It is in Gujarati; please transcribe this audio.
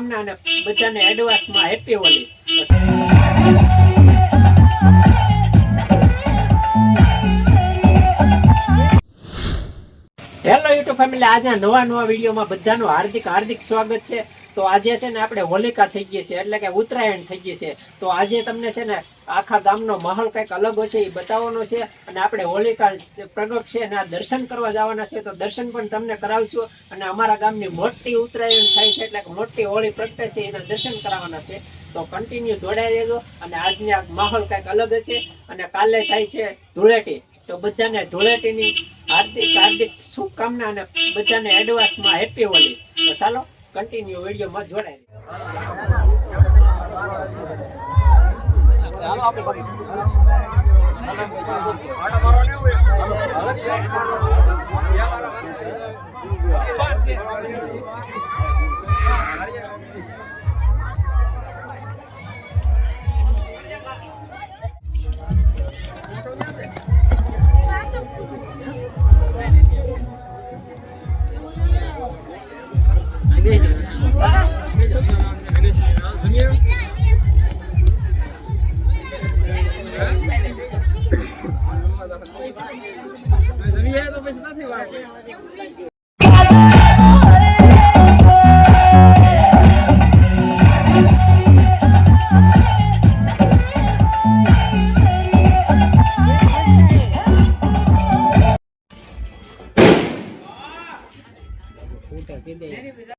શુભકામના અને બધાને એડવાન્સમાં happy Holi. Hello YouTube family, આજના નવા વિડીયોમાં બધાનું હાર્દિક સ્વાગત છે। તો આજે છે ને આપણે હોલિકા થઈ ગઈ છે, એટલે કે ઉત્તરાયણ થઈ ગઈ છે। તો આજે તમને છે ને આખા ગામનો માહોલ કંઈક અલગ હોય છે એ બતાવવાનો છે, અને આપણે હોલિકા પ્રગટ છે અને આ દર્શન કરવા જવાના છે, તો દર્શન પણ તમને કરાવીશું। અને અમારા ગામની મોટી ઉત્તરાયણ થાય છે, એટલે કે મોટી હોળી પ્રગટે છે, એના દર્શન કરાવવાના છે। તો કન્ટિન્યુ જોડાઈ રહેજો। અને આજની આ માહોલ કંઈક અલગ હશે, અને કાલે થાય છે ધૂળેટી। તો બધાને ધૂળેટીની હાર્દિક શુભકામના અને બધાને એડવાન્સમાં હેપી હોલી। તો ચાલો કન્ટિન્યુ વિડીયોમાં જોડાઈ